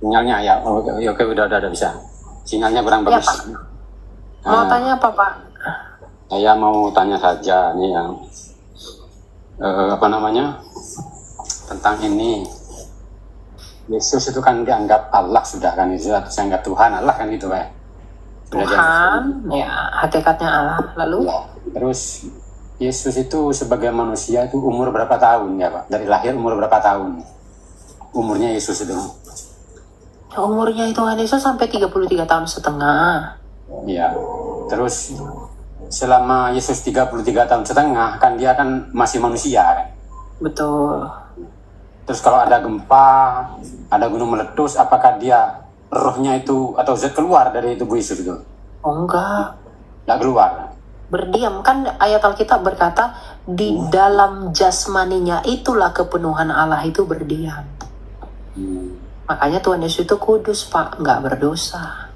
Sinyalnya ya, oke, udah bisa. Sinyalnya kurang Ya, bagus. Pak. Mau tanya apa, Pak? Saya mau tanya saja nih yang tentang ini. Yesus itu kan dianggap Allah sudah kan, itu dianggap Tuhan Allah kan gitu Pak. Tuhan, ya hakikatnya Allah. Lalu? Ya. Terus Yesus itu sebagai manusia itu umur berapa tahun ya Pak? Dari lahir umur berapa tahun? Umurnya Yesus itu? Umurnya Tuhan Yesus sampai 33 tahun setengah. Iya. Terus selama Yesus 33 tahun setengah kan dia kan masih manusia kan? Betul. Terus kalau ada gempa, ada gunung meletus, apakah dia rohnya itu atau zat keluar dari tubuh Yesus itu? Oh enggak. Nggak keluar. Berdiam, kan ayat Alkitab berkata di dalam jasmaninya itulah kepenuhan Allah itu berdiam. Makanya Tuhan Yesus itu kudus Pak, nggak berdosa.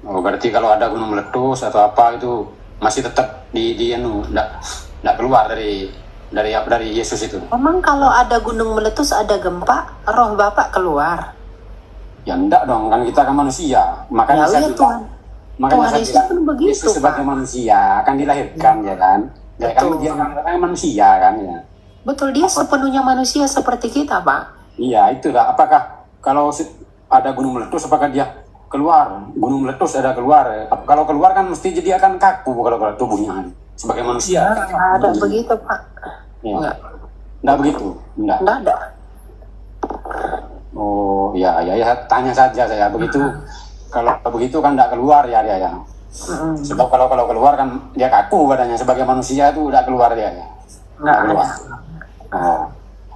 Oh, berarti kalau ada gunung meletus atau apa itu masih tetap nggak keluar dari Yesus itu. Memang kalau ada gunung meletus, ada gempa, roh Bapak keluar. Ya enggak dong, kan kita kan manusia. Makanya saya bilang, Tuhan Yesus kan begitu, Yesus sebagai manusia akan dilahirkan ya kan. Ya kan dia kan manusia kan ya. Betul, dia sepenuhnya manusia seperti kita Pak. Iya, itulah. Apakah kalau ada gunung meletus, apakah dia keluar? Gunung meletus ada keluar. Kalau keluar kan mesti jadi akan kaku kalau tubuhnya sebagai manusia. Nggak ada begitu Pak. Ya. Nggak begitu? Nggak ada. Oh ya, tanya saja saya begitu. Kalau begitu kan nggak keluar ya. Sebab kalau keluar kan dia kaku badannya, sebagai manusia itu udah keluar dia. Nggak keluar. Oh.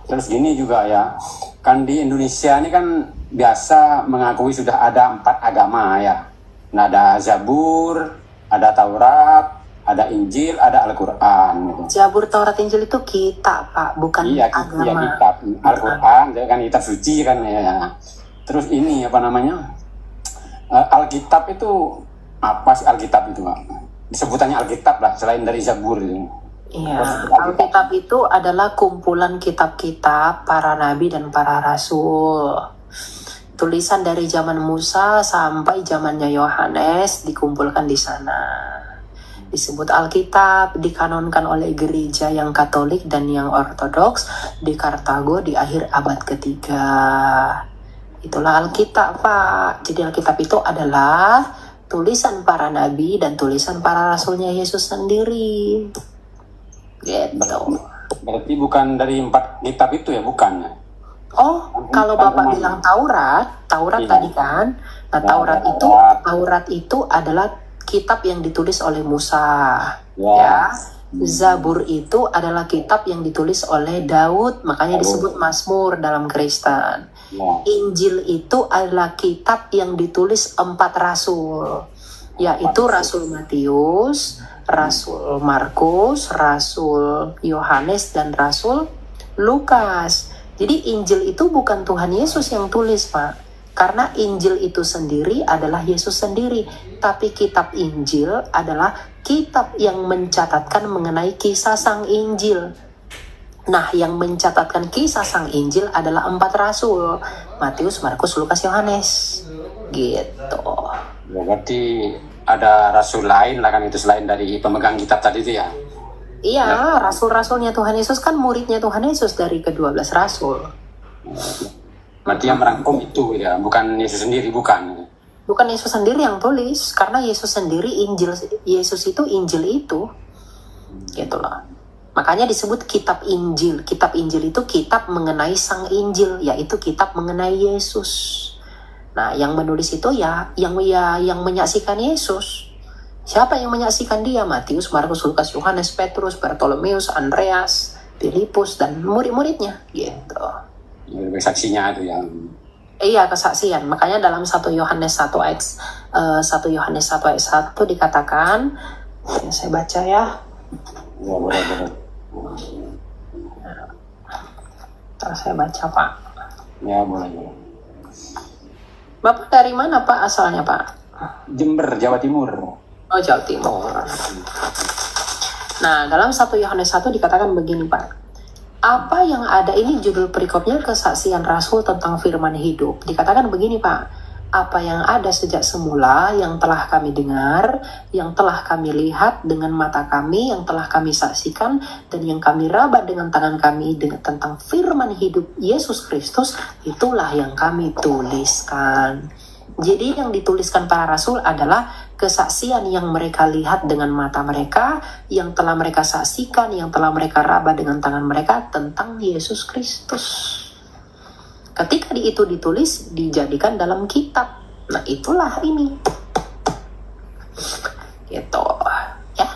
Terus gini juga ya, kan di Indonesia ini kan biasa mengakui sudah ada 4 agama ya. Nah, ada Zabur, ada Taurat, ada Injil, ada Al-Quran. Gitu. Zabur, Taurat, Injil itu kita Pak, bukan agama. Iya, kitab. Al-Quran, kan kitab suci kan ya. Terus ini Alkitab itu apa sih Alkitab itu Pak? Sebutannya Alkitab lah, selain dari Zabur itu. Iya, Alkitab itu adalah kumpulan kitab-kitab para nabi dan para rasul. Tulisan dari zaman Musa sampai zamannya Yohanes dikumpulkan di sana. Disebut Alkitab, dikanonkan oleh gereja yang Katolik dan yang Ortodoks di Kartago di akhir abad ketiga. Itulah Alkitab Pak. Jadi Alkitab itu adalah tulisan para nabi dan tulisan para rasulnya Yesus sendiri. Gitu. Berarti bukan dari 4 kitab itu ya, bukan? Oh, kalau Bapak bilang Taurat iya. Tadi kan, nah Taurat itu adalah kitab yang ditulis oleh Musa, ya. Zabur itu adalah kitab yang ditulis oleh Daud, makanya disebut Mazmur dalam Kristen. Injil itu adalah kitab yang ditulis 4 rasul, yaitu Rasul Matius, Rasul Markus, Rasul Yohanes, dan Rasul Lukas. Jadi Injil itu bukan Tuhan Yesus yang tulis Pak, karena Injil itu sendiri adalah Yesus sendiri. Tapi kitab Injil adalah kitab yang mencatatkan mengenai kisah Sang Injil. Nah, yang mencatatkan kisah Sang Injil adalah 4 rasul, Matius, Markus, Lukas, Yohanes. Gitu. Ya, berarti ada rasul lain lah kan itu selain dari pemegang kitab tadi itu ya? Iya, rasul-rasulnya Tuhan Yesus kan muridnya Tuhan Yesus dari ke-12 rasul. Berarti yang merangkum itu ya, bukan Yesus sendiri, bukan? Bukan Yesus sendiri yang tulis, karena Yesus sendiri Yesus itu Injil itu. Gitu loh. Makanya disebut kitab Injil. Kitab Injil itu kitab mengenai Sang Injil, yaitu kitab mengenai Yesus. Nah, yang menulis itu yang menyaksikan Yesus. Siapa yang menyaksikan dia? Matius, Markus, Lukas, Yohanes, Petrus, Bartolomeus, Andreas, Filipus, dan murid-muridnya. Gitu. Saksinya itu yang... Iya, kesaksian. Makanya dalam 1 Yohanes 1 ayat 1 dikatakan, saya baca ya. Ya, boleh. Terus saya baca Pak. Ya, boleh. Bapak dari mana Pak asalnya Pak? Jember, Jawa Timur. Oh, Jawa Timur. Nah, dalam 1 Yohanes 1 dikatakan begini Pak. Apa yang ada ini judul perikopnya kesaksian Rasul tentang firman hidup. Dikatakan begini Pak, apa yang ada sejak semula, yang telah kami dengar, yang telah kami lihat dengan mata kami, yang telah kami saksikan, dan yang kami raba dengan tangan kami tentang firman hidup Yesus Kristus, itulah yang kami tuliskan. Jadi yang dituliskan para rasul adalah kesaksian yang mereka lihat dengan mata mereka, yang telah mereka saksikan, yang telah mereka raba dengan tangan mereka tentang Yesus Kristus. Ketika itu ditulis, dijadikan dalam kitab. Nah, itulah ini. Gitu. Ya.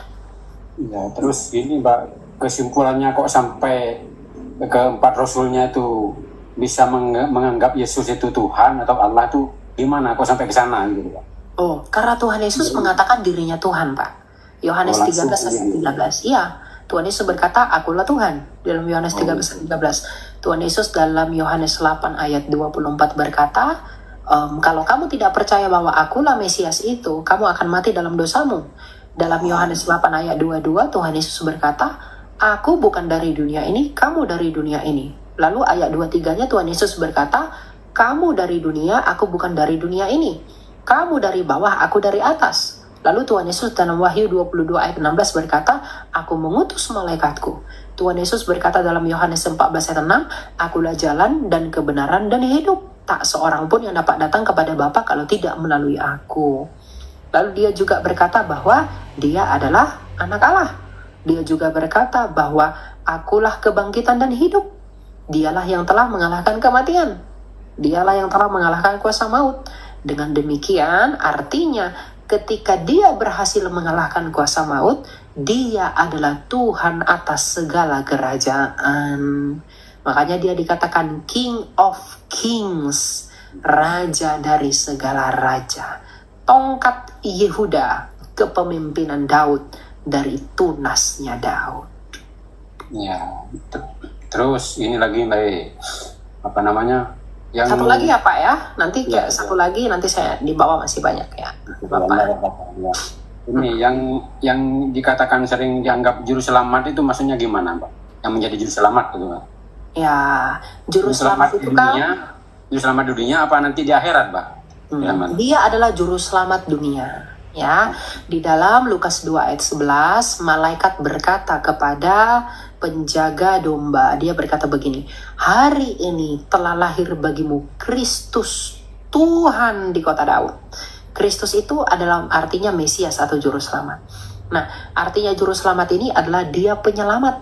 Ya, terus ini Mbak, kesimpulannya kok sampai keempat rasulnya itu bisa menganggap Yesus itu Tuhan atau Allah itu gimana? Kok sampai ke sana gitu, Pak? Oh, karena Tuhan Yesus mengatakan dirinya Tuhan, Pak. Yohanes 13 ayat 13. Iya. Tuhan Yesus berkata, akulah Tuhan. Dalam Yohanes 13 ayat 13. Tuhan Yesus dalam Yohanes 8 ayat 24 berkata, kalau kamu tidak percaya bahwa akulah Mesias itu, kamu akan mati dalam dosamu. Dalam Yohanes 8 ayat 22, Tuhan Yesus berkata, aku bukan dari dunia ini, kamu dari dunia ini. Lalu ayat 23-nya Tuhan Yesus berkata, kamu dari dunia, aku bukan dari dunia ini. Kamu dari bawah, aku dari atas. Lalu Tuhan Yesus dalam Wahyu 22 ayat 16 berkata, aku mengutus malaikatku. Tuhan Yesus berkata dalam Yohanes 14 ayat 6, akulah jalan dan kebenaran dan hidup. Tak seorang pun yang dapat datang kepada Bapa kalau tidak melalui aku. Lalu dia juga berkata bahwa dia adalah anak Allah. Dia juga berkata bahwa akulah kebangkitan dan hidup. Dialah yang telah mengalahkan kematian. Dialah yang telah mengalahkan kuasa maut. Dengan demikian artinya ketika dia berhasil mengalahkan kuasa maut, dia adalah Tuhan atas segala kerajaan. Makanya dia dikatakan King of Kings, Raja dari segala raja. Tongkat Yehuda, kepemimpinan Daud, dari tunasnya Daud. Ya, terus ini lagi apa namanya? Yang satu lagi ya Pak ya, nanti ya, satu lagi nanti saya di bawah masih banyak ya Bapak. Ya. Ini yang dikatakan sering dianggap juru selamat itu maksudnya gimana Pak? Yang menjadi juru selamat gitu Pak? Ya, juru selamat itu kan juru selamat dunia apa nanti di akhirat Pak? Dia adalah juru selamat dunia. Ya, di dalam Lukas 2 ayat 11, malaikat berkata kepada penjaga domba, dia berkata begini, hari ini telah lahir bagimu Kristus Tuhan di kota Daud. Kristus itu adalah artinya Mesias atau juru selamat. Nah, artinya juru selamat ini adalah dia penyelamat.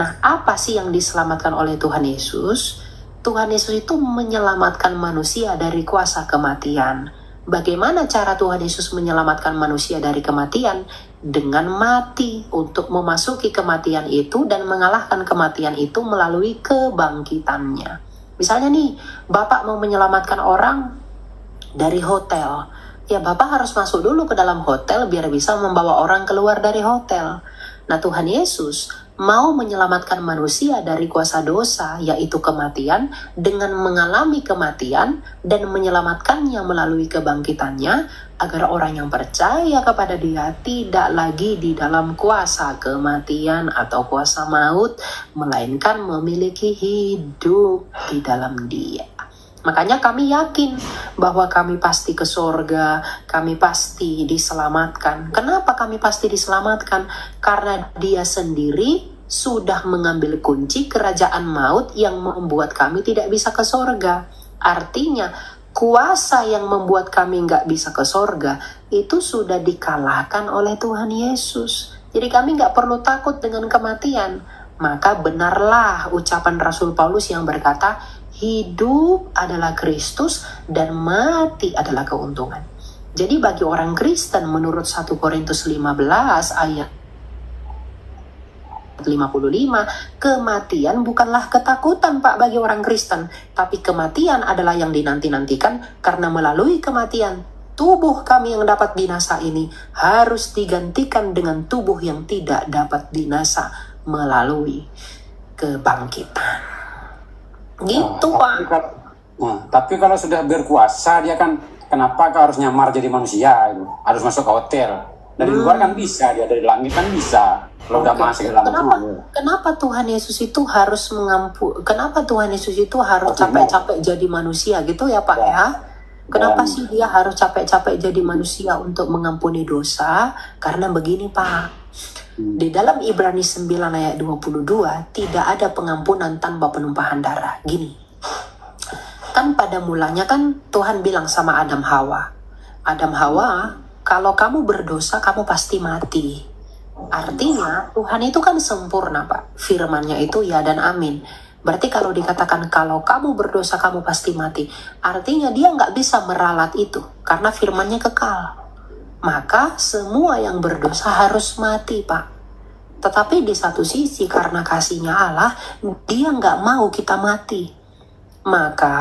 Nah, apa sih yang diselamatkan oleh Tuhan Yesus? Tuhan Yesus itu menyelamatkan manusia dari kuasa kematian. Bagaimana cara Tuhan Yesus menyelamatkan manusia dari kematian? Dengan mati untuk memasuki kematian itu dan mengalahkan kematian itu melalui kebangkitannya. Misalnya nih, Bapak mau menyelamatkan orang dari hotel. Ya, Bapak harus masuk dulu ke dalam hotel biar bisa membawa orang keluar dari hotel. Nah, Tuhan Yesus mau menyelamatkan manusia dari kuasa dosa, yaitu kematian, dengan mengalami kematian dan menyelamatkannya melalui kebangkitannya, agar orang yang percaya kepada dia tidak lagi di dalam kuasa kematian atau kuasa maut, melainkan memiliki hidup di dalam dia. Makanya kami yakin bahwa kami pasti ke surga, kami pasti diselamatkan. Kenapa kami pasti diselamatkan? Karena dia sendiri sudah mengambil kunci kerajaan maut yang membuat kami tidak bisa ke surga. Artinya, kuasa yang membuat kami nggak bisa ke surga itu sudah dikalahkan oleh Tuhan Yesus. Jadi kami nggak perlu takut dengan kematian. Maka benarlah ucapan Rasul Paulus yang berkata, hidup adalah Kristus dan mati adalah keuntungan. Jadi bagi orang Kristen menurut 1 Korintus 15 ayat 55, kematian bukanlah ketakutan Pak bagi orang Kristen, tapi kematian adalah yang dinanti-nantikan, karena melalui kematian tubuh kami yang dapat binasa ini harus digantikan dengan tubuh yang tidak dapat binasa melalui kebangkitan. Gitu Pak. Tapi kalau sudah berkuasa dia kan kenapa harus nyamar jadi manusia? Harus masuk ke hotel. Dari luar kan bisa, dia dari langit kan bisa. Kalau udah masuk dalam kenapa Tuhan Yesus itu harus kenapa Tuhan Yesus itu harus capek-capek jadi manusia gitu ya Pak ya? Kenapa sih dia harus capek-capek jadi manusia untuk mengampuni dosa? Karena begini Pak, di dalam Ibrani 9 ayat 22 tidak ada pengampunan tanpa penumpahan darah. Gini, kan pada mulanya kan Tuhan bilang sama Adam Hawa, kalau kamu berdosa kamu pasti mati. Artinya Tuhan itu kan sempurna Pak, firman-Nya itu ya dan amin. Berarti kalau dikatakan kalau kamu berdosa kamu pasti mati, artinya dia nggak bisa meralat itu karena firman-Nya kekal. Maka semua yang berdosa harus mati Pak. Tetapi di satu sisi karena kasih-Nya Allah, dia nggak mau kita mati. Maka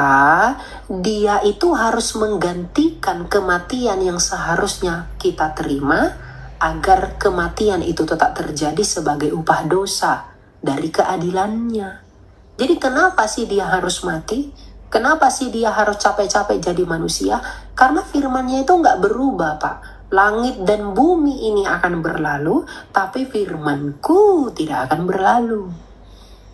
dia itu harus menggantikan kematian yang seharusnya kita terima agar kematian itu tetap terjadi sebagai upah dosa dari keadilan-Nya. Jadi kenapa sih dia harus mati? Kenapa sih dia harus capek-capek jadi manusia? Karena firman-Nya itu nggak berubah Pak. Langit dan bumi ini akan berlalu, tapi firman-Ku tidak akan berlalu.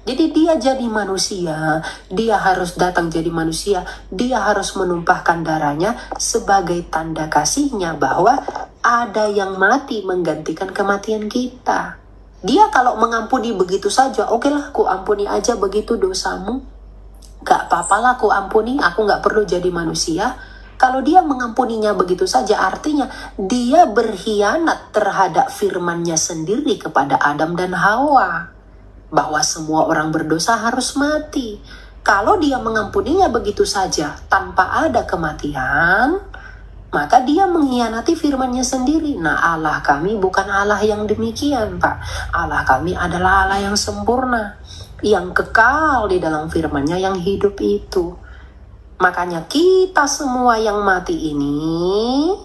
Jadi dia jadi manusia, dia harus datang jadi manusia, dia harus menumpahkan darahnya sebagai tanda kasih-Nya bahwa ada yang mati menggantikan kematian kita. Dia kalau mengampuni begitu saja, oke lah, ku ampuni aja begitu dosamu. Gak apa-apa lah, ku ampuni, aku gak perlu jadi manusia. Kalau dia mengampuninya begitu saja, artinya dia berkhianat terhadap firman-Nya sendiri kepada Adam dan Hawa. Bahwa semua orang berdosa harus mati. Kalau dia mengampuninya begitu saja, tanpa ada kematian, maka dia mengkhianati firman-Nya sendiri. Nah, Allah kami bukan Allah yang demikian, Pak. Allah kami adalah Allah yang sempurna, yang kekal di dalam firman-Nya yang hidup itu. Makanya kita semua yang mati ini,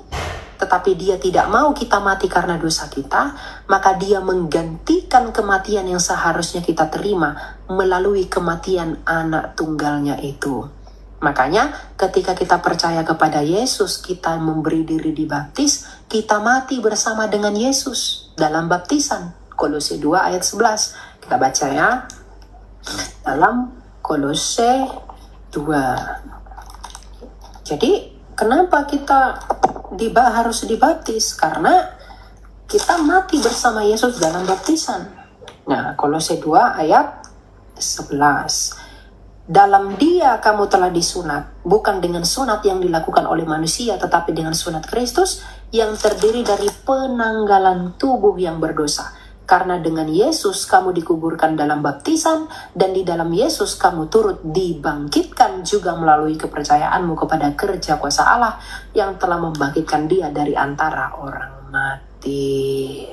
tetapi dia tidak mau kita mati karena dosa kita, maka dia menggantikan kematian yang seharusnya kita terima melalui kematian anak tunggalnya itu. Makanya ketika kita percaya kepada Yesus, kita memberi diri dibaptis, kita mati bersama dengan Yesus dalam baptisan. Kolose 2 ayat 11. Kita baca ya. Dalam Kolose 2. Jadi kenapa kita harus dibaptis? Karena kita mati bersama Yesus dalam baptisan. Nah, Kolose 2 ayat 11. Dalam Dia kamu telah disunat, bukan dengan sunat yang dilakukan oleh manusia, tetapi dengan sunat Kristus yang terdiri dari penanggalan tubuh yang berdosa. Karena dengan Yesus kamu dikuburkan dalam baptisan, dan di dalam Yesus kamu turut dibangkitkan juga melalui kepercayaanmu kepada kerja kuasa Allah yang telah membangkitkan Dia dari antara orang mati.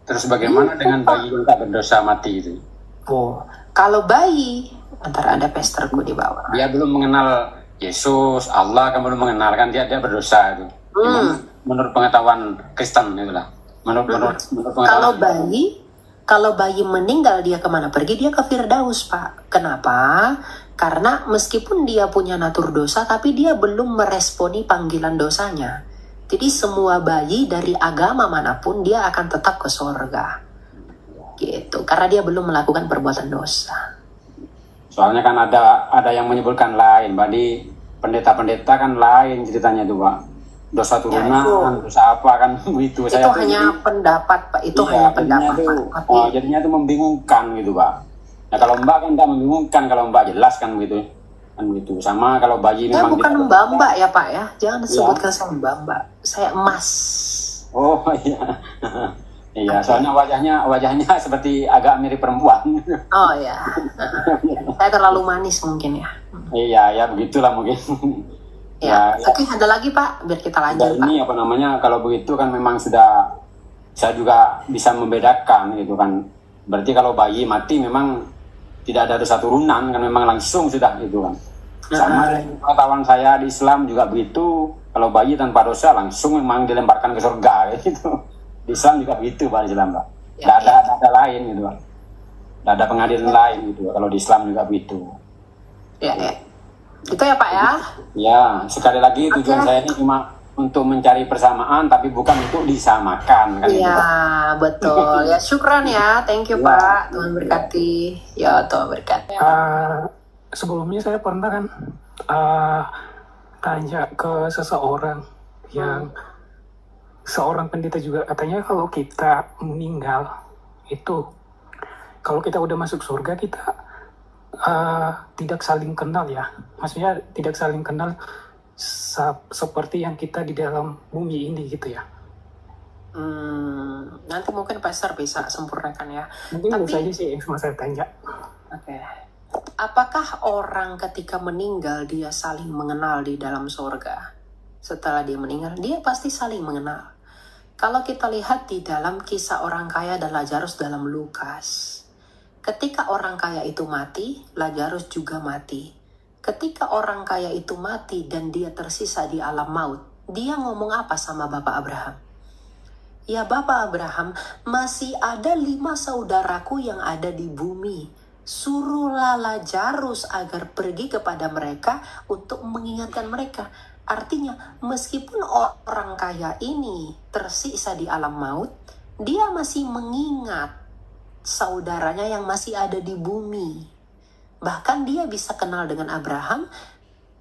Terus bagaimana dengan bayi yang tak berdosa mati itu? Kalau bayi, antara ada pesterku di bawah. Dia belum mengenal Yesus, Allah kan belum mengenal, kan dia berdosa itu. Menurut pengetahuan Kristen itulah. Menurut kalau bayi meninggal dia kemana pergi? Dia ke Firdaus, Pak. Kenapa? Karena meskipun dia punya natur dosa, tapi dia belum meresponi panggilan dosanya. Jadi semua bayi dari agama manapun dia akan tetap ke surga. Gitu, karena dia belum melakukan perbuatan dosa. Soalnya kan ada yang menyebutkan lain, Mbak, di pendeta-pendeta kan lain ceritanya tuh, Pak. Dosa turunan, dosa apa kan itu. Itu hanya pendapat, Pak. Itu hanya pendapat, Pak. Jadinya itu membingungkan gitu, Pak. Nah, kalau Mbak kan tidak membingungkan, kalau Mbak jelas kan gitu. Kan gitu. Sama kalau bayi memang bukan Mbak ya, Pak ya. Jangan disebutkan saya Mbak. Saya Mas. Oh iya. Iya, soalnya wajahnya seperti agak mirip perempuan. Oh iya. Saya terlalu manis mungkin ya. Iya, ya begitulah mungkin. Ya. Oke, ada lagi Pak, biar kita lanjut Pak. Ini apa namanya, kalau begitu kan memang saya juga bisa membedakan gitu kan. Berarti kalau bayi mati memang tidak ada dosa turunan kan, memang langsung sudah gitu kan. Sama pengetahuan saya di Islam juga begitu. Kalau bayi tanpa dosa langsung memang dilemparkan ke surga gitu. Di Islam juga begitu, Pak, di Islam, Pak. Tidak ada lain gitu, Pak. Tidak ada pengadilan lain gitu, kalau di Islam juga begitu. Ya. Itu ya, Pak ya? Ya, sekali lagi tujuan saya ini cuma untuk mencari persamaan, tapi bukan untuk disamakan kan? Iya, betul. Ya, syukran ya. Thank you, Pak. Tuhan berkati. Ya, Tuhan berkati. Sebelumnya saya pernah kan tanya ke seseorang yang seorang pendeta juga, katanya kalau kita meninggal itu, kalau kita udah masuk surga, kita tidak saling kenal ya. Maksudnya tidak saling kenal seperti yang kita di dalam bumi ini gitu ya. Nanti mungkin Pastor bisa sempurnakan ya. Mungkin itu saja sih yang mau saya tanya. Oke. Apakah orang ketika meninggal dia saling mengenal di dalam surga? Setelah dia meninggal, dia pasti saling mengenal. Kalau kita lihat di dalam kisah orang kaya dan Lazarus dalam Lukas, ketika orang kaya itu mati, Lazarus juga mati. Ketika orang kaya itu mati dan dia tersisa di alam maut, dia ngomong apa sama Bapak Abraham? Ya Bapak Abraham, masih ada 5 saudaraku yang ada di bumi. Suruhlah Lazarus agar pergi kepada mereka untuk mengingatkan mereka. Artinya, meskipun orang kaya ini tersisa di alam maut, dia masih mengingat saudaranya yang masih ada di bumi. Bahkan dia bisa kenal dengan Abraham,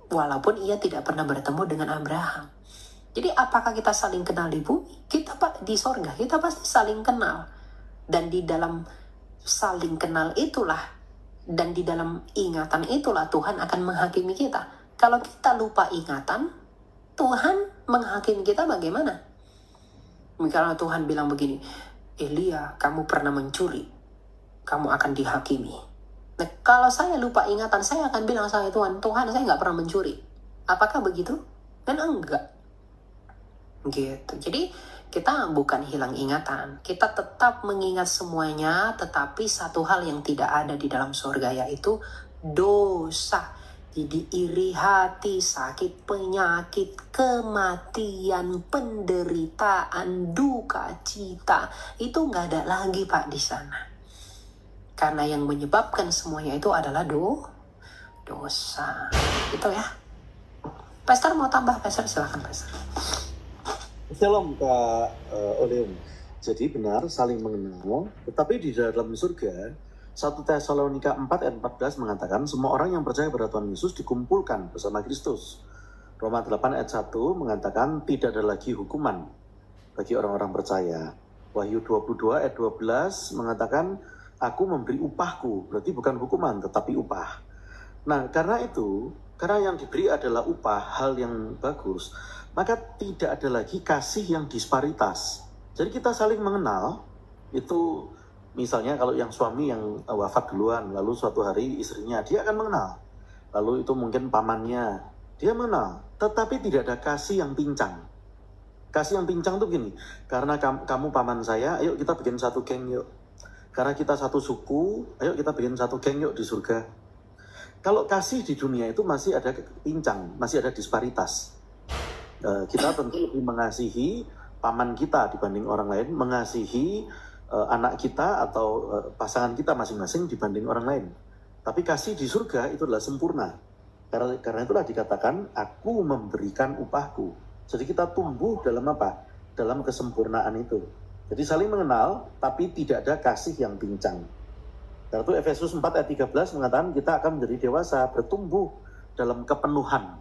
walaupun ia tidak pernah bertemu dengan Abraham. Jadi apakah kita saling kenal di bumi? Kita di sorga, kita pasti saling kenal. Dan di dalam saling kenal itulah, dan di dalam ingatan itulah Tuhan akan menghakimi kita. Kalau kita lupa ingatan, Tuhan menghakimi kita bagaimana? Misalnya Tuhan bilang begini, Elia, kamu pernah mencuri, kamu akan dihakimi. Nah, kalau saya lupa ingatan, saya akan bilang sama Tuhan, Tuhan saya nggak pernah mencuri. Apakah begitu? Kan enggak. Gitu. Jadi kita bukan hilang ingatan, kita tetap mengingat semuanya, tetapi satu hal yang tidak ada di dalam surga yaitu dosa. Jadi iri hati, sakit penyakit, kematian, penderitaan, duka cita, itu nggak ada lagi Pak di sana. Karena yang menyebabkan semuanya itu adalah dosa. Itu ya. Pastor mau tambah, Pastor silakan Pastor. Shalom Kak Oleum. Jadi benar saling mengenal, tetapi di dalam surga 1 Tesalonika 4 ayat 14 mengatakan semua orang yang percaya pada Tuhan Yesus dikumpulkan bersama Kristus. Roma 8 ayat 1 mengatakan tidak ada lagi hukuman bagi orang-orang percaya. Wahyu 22 ayat 12 mengatakan aku memberi upahku, berarti bukan hukuman tetapi upah. Nah karena itu, karena yang diberi adalah upah, hal yang bagus, maka tidak ada lagi kasih yang disparitas. Jadi kita saling mengenal, itu misalnya kalau yang suami yang wafat duluan, lalu suatu hari istrinya, dia akan mengenal. Lalu itu mungkin pamannya, dia mengenal. Tetapi tidak ada kasih yang pincang. Kasih yang pincang tuh gini, karena kamu paman saya, ayo kita bikin satu geng yuk. Karena kita satu suku, ayo kita bikin satu geng yuk di surga. Kalau kasih di dunia itu masih ada pincang, masih ada disparitas. Kita tentu lebih mengasihi paman kita dibanding orang lain, mengasihi anak kita atau pasangan kita masing-masing dibanding orang lain. Tapi kasih di surga itu adalah sempurna. Karena itulah dikatakan, aku memberikan upahku. Jadi kita tumbuh dalam apa? Dalam kesempurnaan itu. Jadi saling mengenal, tapi tidak ada kasih yang pincang. Karena itu Efesus 4 ayat 13 mengatakan kita akan menjadi dewasa, bertumbuh dalam kepenuhan.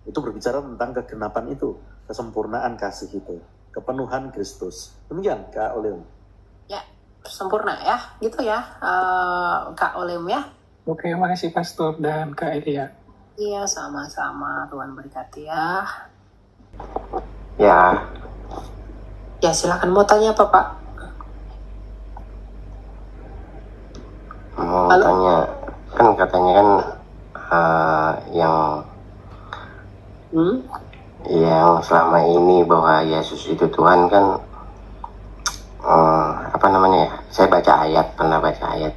Itu berbicara tentang kegenapan itu, kesempurnaan kasih itu, kepenuhan Kristus. Demikian Kak Olem. Ya, sempurna ya, gitu ya Kak Olem ya. Oke, makasih Pastor dan Kak Elia. Iya, sama-sama. Tuhan berkati ya. Ya. Ya, silakan mau tanya apa Pak? Mau Halo? tanya, kan katanya kan yang selama ini bahwa Yesus itu Tuhan kan, apa namanya ya? Saya pernah baca ayat.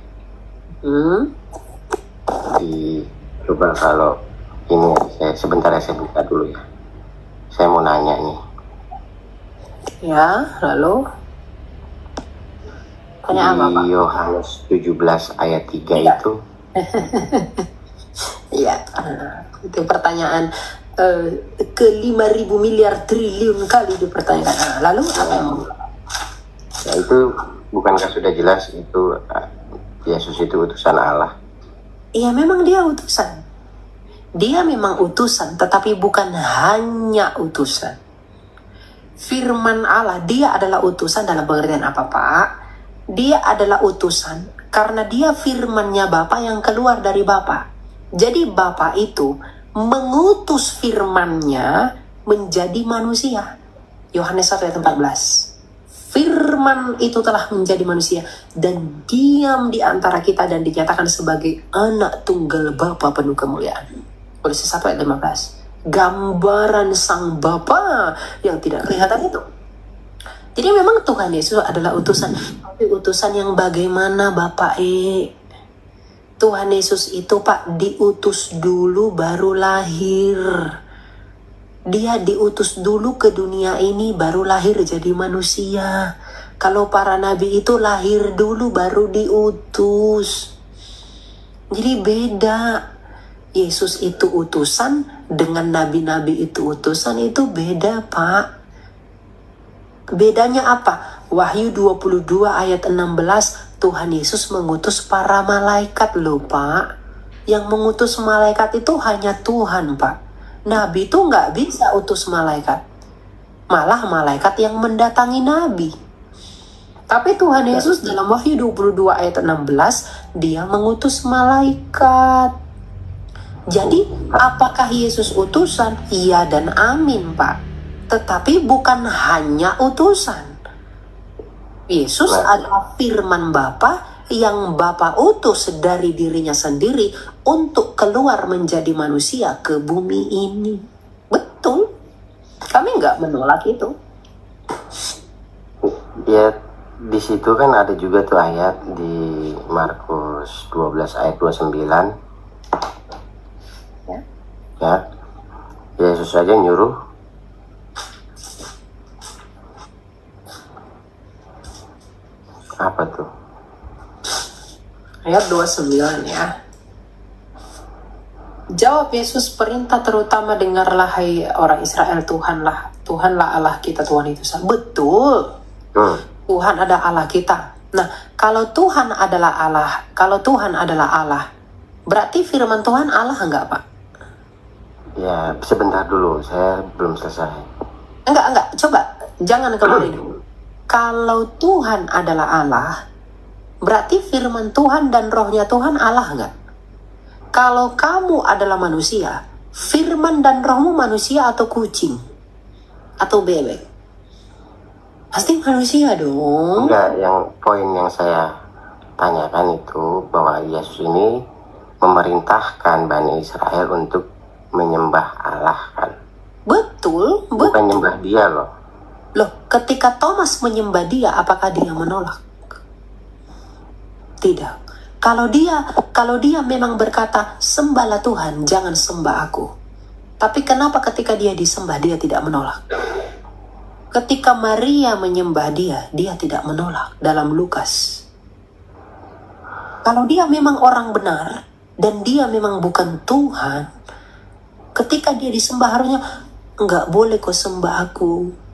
Coba kalau ini saya buka dulu ya. Saya mau nanya nih. Ya, lalu tanya apa Pak? Di Yohanes 17 ayat 3 ya. itu. Iya, itu pertanyaan ke 5.000 miliar triliun kali dipertanyakan. Nah, lalu apa yang Ya itu bukankah sudah jelas itu Yesus itu utusan Allah? Iya, memang dia utusan. Dia memang utusan, tetapi bukan hanya utusan. Firman Allah, dia adalah utusan dalam pengertian apa, Pak? Dia adalah utusan karena dia firmannya Bapa yang keluar dari Bapa. Jadi Bapa itu mengutus firmannya menjadi manusia. Yohanes 1 ayat 14. Firman itu telah menjadi manusia dan diam di antara kita dan dinyatakan sebagai anak tunggal Bapa penuh kemuliaan. Kolose 1 ayat 15. Gambaran sang Bapa yang tidak kelihatan itu. Jadi memang Tuhan Yesus adalah utusan. Tapi utusan yang bagaimana Bapak Tuhan Yesus itu Pak diutus dulu baru lahir. Dia diutus dulu ke dunia ini baru lahir jadi manusia. Kalau para nabi itu lahir dulu baru diutus. Jadi beda. Yesus itu utusan dengan nabi-nabi itu utusan itu beda, Pak. Bedanya apa? Wahyu 22 ayat 16, Tuhan Yesus mengutus para malaikat loh, Pak. Yang mengutus malaikat itu hanya Tuhan, Pak. Nabi itu nggak bisa utus malaikat. Malah malaikat yang mendatangi nabi. Tapi Tuhan Yesus dalam Wahyu 22 ayat 16, dia mengutus malaikat. Jadi, apakah Yesus utusan? Iya dan amin, Pak. Tetapi bukan hanya utusan. Yesus adalah firman Bapa yang Bapa utus dari dirinya sendiri untuk keluar menjadi manusia ke bumi ini. Betul. Kami nggak menolak itu. Ya, di situ kan ada juga tuh ayat di Markus 12 ayat 29. Ya, Yesus saja nyuruh. Apa tuh? Ayat 29 ya. Jawab Yesus, perintah terutama dengarlah hai orang Israel, Tuhanlah Allah kita, Tuhan itu satu. Betul. Tuhan ada Allah kita. Nah, kalau Tuhan adalah Allah, berarti firman Tuhan Allah enggak, Pak? Ya, sebentar dulu, saya belum selesai. Enggak, coba jangan kembali dulu. Kalau Tuhan adalah Allah, berarti firman Tuhan dan rohnya Tuhan Allah enggak? Kalau kamu adalah manusia, firman dan rohmu manusia atau kucing? Atau bebek? Pasti manusia dong. Enggak, yang poin yang saya tanyakan itu bahwa Yesus ini memerintahkan Bani Israel untuk menyembah Allah kan? Betul. Bukan nyembah dia loh. Loh, ketika Thomas menyembah dia, apakah dia menolak? Tidak. Kalau dia memang berkata, sembahlah Tuhan, jangan sembah aku. Tapi kenapa ketika dia disembah, dia tidak menolak? Ketika Maria menyembah dia tidak menolak dalam Lukas. Kalau dia memang orang benar, dan dia memang bukan Tuhan, ketika dia disembah harusnya, enggak boleh kau sembah aku.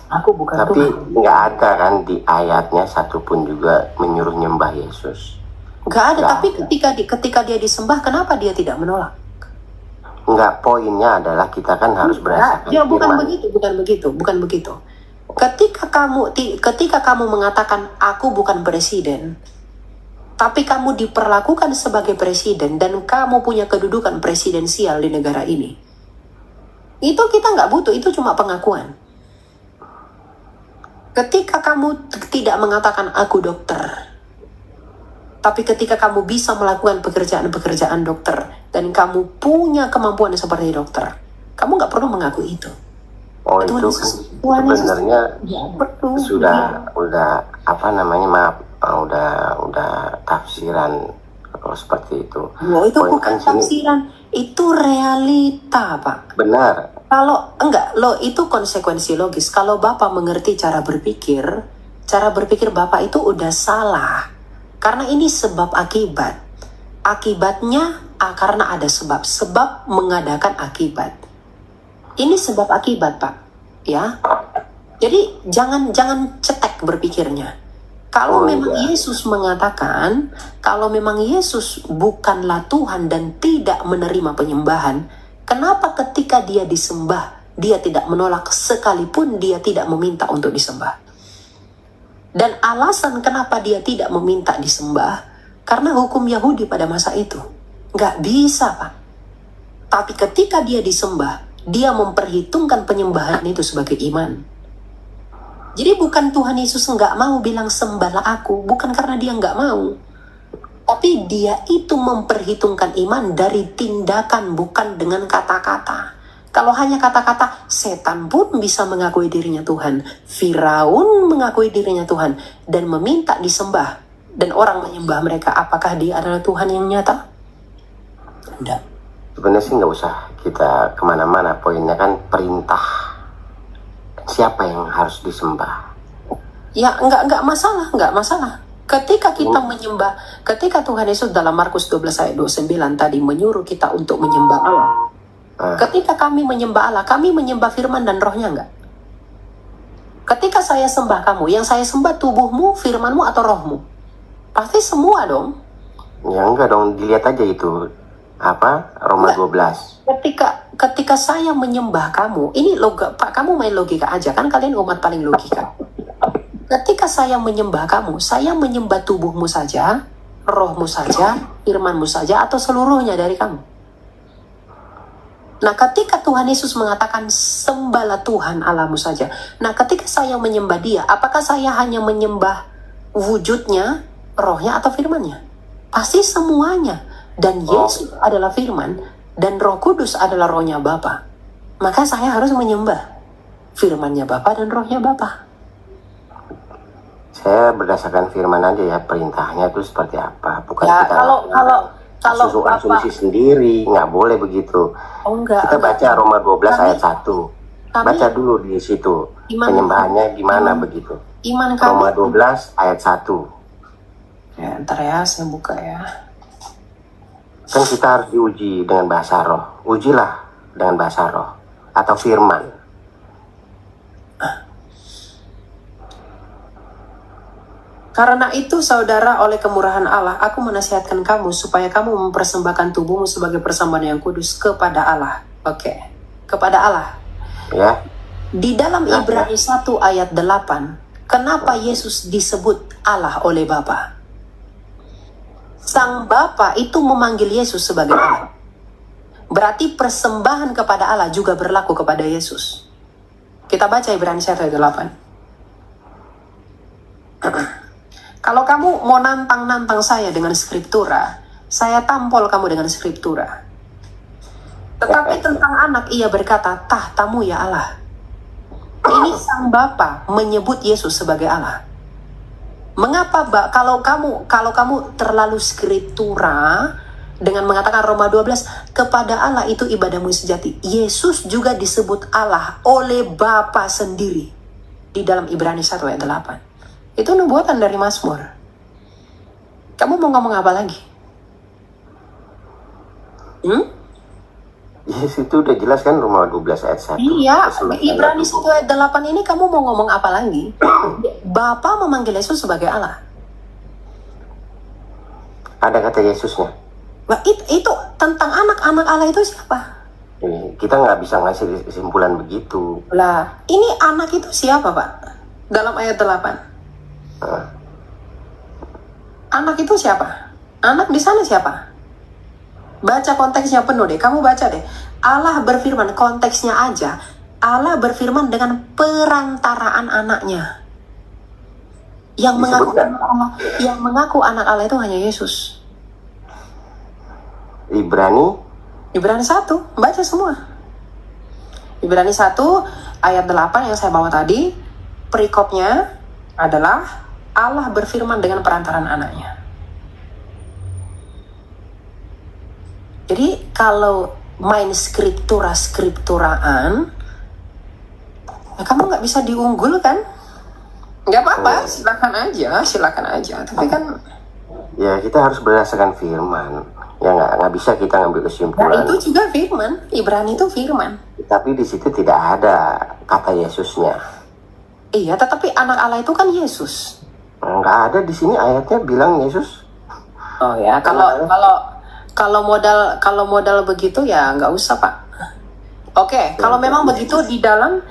Aku bukan Tapi Tuhan. Tapi nggak ada kan di ayatnya satupun juga menyuruh nyembah Yesus. Nggak ada, Nggak tapi ada. ketika dia disembah, kenapa dia tidak menolak? Enggak, poinnya adalah kita kan harus berdasarkan Ya, bukan firman. begitu. Ketika kamu mengatakan aku bukan presiden, tapi kamu diperlakukan sebagai presiden dan kamu punya kedudukan presidensial di negara ini, itu kita nggak butuh, itu cuma pengakuan. Ketika kamu tidak mengatakan aku dokter, tapi ketika kamu bisa melakukan pekerjaan-pekerjaan dokter dan kamu punya kemampuan seperti dokter, kamu nggak perlu mengakui itu. Oh, itu kan sebenarnya udah apa namanya, maaf, udah tafsiran kalau seperti itu. Loh, itu Poin bukan kan tafsiran, itu realita, Pak. Benar. Kalau enggak, itu konsekuensi logis. Kalau Bapak mengerti cara berpikir Bapak itu udah salah. Karena ini sebab akibat. Akibatnya karena ada sebab mengadakan akibat. Ini sebab akibat, Pak. Ya. Jadi jangan cetek berpikirnya. Kalau memang Yesus mengatakan, kalau memang Yesus bukanlah Tuhan dan tidak menerima penyembahan, kenapa ketika dia disembah, dia tidak menolak sekalipun dia tidak meminta untuk disembah? Dan alasan kenapa dia tidak meminta disembah, karena hukum Yahudi pada masa itu. Nggak bisa, Pak. Tapi ketika dia disembah, dia memperhitungkan penyembahan itu sebagai iman. Jadi bukan Tuhan Yesus nggak mau bilang sembahlah aku, bukan karena dia nggak mau. Tapi dia itu memperhitungkan iman dari tindakan, bukan dengan kata-kata. Kalau hanya kata-kata, setan pun bisa mengakui dirinya Tuhan. Firaun mengakui dirinya Tuhan dan meminta disembah. Dan orang menyembah mereka, apakah dia adalah Tuhan yang nyata? Tidak. Sebenarnya sih nggak usah kita kemana-mana, poinnya kan perintah. Siapa yang harus disembah? Ya nggak masalah. Ketika kita menyembah, ketika Tuhan Yesus dalam Markus 12 ayat 29 tadi menyuruh kita untuk menyembah Allah. Ketika kami menyembah Allah, kami menyembah firman dan rohnya enggak? Ketika saya sembah kamu, yang saya sembah tubuhmu, firmanmu atau rohmu? Pasti semua dong. Ya enggak dong, dilihat aja itu. Roma 12. Ketika saya menyembah kamu, ini Pak, kamu main logika aja kan, kalian umat paling logika. Ketika saya menyembah kamu, saya menyembah tubuhmu saja, rohmu saja, firmanmu saja, atau seluruhnya dari kamu. Nah, ketika Tuhan Yesus mengatakan sembahlah Tuhan Allahmu saja. Nah, ketika saya menyembah dia, apakah saya hanya menyembah wujudnya, rohnya, atau firmannya? Pasti semuanya. Dan Yesus adalah firman, dan Roh Kudus adalah rohnya Bapa. Maka saya harus menyembah firmannya Bapa dan rohnya Bapa. Saya berdasarkan firman aja ya, perintahnya itu seperti apa. Bukan ya, kita kalau asumsi sendiri, nggak boleh begitu. Kita baca Roma 12 ayat 1. Baca dulu di situ. Penyembahannya gimana begitu. Roma 12 ayat 1. Ya, ntar ya, saya buka ya. Kan kita harus diuji dengan bahasa roh. Ujilah dengan bahasa roh atau firman. Karena itu saudara, oleh kemurahan Allah, aku menasihatkan kamu supaya kamu mempersembahkan tubuhmu sebagai persembahan yang kudus kepada Allah. Oke. Kepada Allah. Ya. Di dalam Ibrani 1 ayat 8, kenapa Yesus disebut Allah oleh Bapa? Sang Bapa itu memanggil Yesus sebagai Allah. Berarti persembahan kepada Allah juga berlaku kepada Yesus. Kita baca Ibrani 1 ayat 8. Kalau kamu mau nantang-nantang saya dengan skriptura, saya tampol kamu dengan skriptura. Tetapi tentang anak ia berkata, tahtamu ya Allah. Ini sang Bapa menyebut Yesus sebagai Allah. Mengapa kalau kamu terlalu skriptura dengan mengatakan Roma 12 kepada Allah itu ibadahmu sejati. Yesus juga disebut Allah oleh Bapa sendiri di dalam Ibrani 1 ayat 8. Itu nubuatan dari Mazmur. Kamu mau ngomong apa lagi? Yes, itu udah jelas kan Roma 12 ayat 1. Iya, Ibrani 1 ayat 8 ini kamu mau ngomong apa lagi? Bapa memanggil Yesus sebagai Allah. Ada kata Yesusnya. Nah, itu tentang anak-anak Allah itu siapa? Kita nggak bisa ngasih kesimpulan begitu. Lah, ini anak itu siapa, Pak? Dalam ayat 8. Anak itu siapa? Anak di sana siapa? Baca konteksnya penuh deh, kamu baca deh. Allah berfirman, konteksnya aja. Allah berfirman dengan perantaraan anaknya. Yang mengaku anak Allah itu hanya Yesus. Ibrani 1, baca semua. Ibrani 1 ayat 8 yang saya bawa tadi, perikopnya adalah Allah berfirman dengan perantaraan anaknya. Jadi kalau main skripturaan, ya kamu nggak bisa diunggulkan. Nggak apa-apa, silakan aja. Tapi kan ya kita harus berdasarkan firman. Ya nggak bisa kita ngambil kesimpulan. Nah, itu juga firman. Ibrani itu firman. Tapi di situ tidak ada kata Yesusnya. Iya, tetapi anak Allah itu kan Yesus. Nggak ada di sini ayatnya bilang Yesus. Oh ya, kalau modal begitu ya nggak usah Pak. Oke, kalau memang begitu di dalam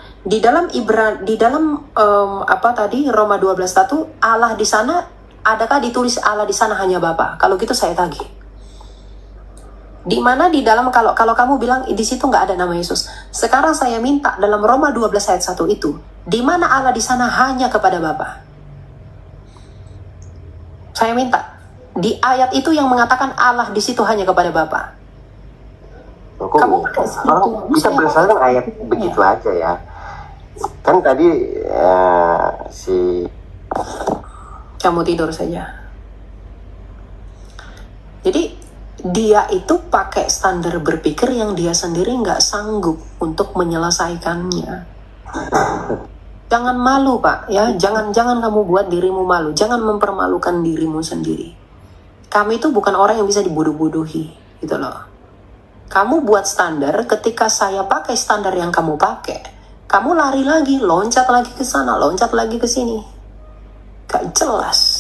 apa tadi Roma 12:1 Allah di sana, adakah ditulis Allah di sana hanya Bapa? Kalau gitu saya tagih. Di mana di dalam kalau kamu bilang di situ nggak ada nama Yesus. Sekarang saya minta dalam Roma 12 ayat 1 itu, di mana Allah di sana hanya kepada Bapa. Saya minta di ayat itu yang mengatakan Allah di situ hanya kepada Bapa. Kamu bisa berdasarkan ayat begitu aja ya. Kan tadi si kamu tidur saja. Jadi dia itu pakai standar berpikir yang dia sendiri nggak sanggup untuk menyelesaikannya. Jangan malu Pak, ya. Jangan kamu buat dirimu malu. Jangan mempermalukan dirimu sendiri. Kami itu bukan orang yang bisa dibodoh-bodohi, gitu loh. Kamu buat standar, ketika saya pakai standar yang kamu pakai, kamu lari lagi, loncat lagi ke sana, loncat lagi ke sini. Gak jelas.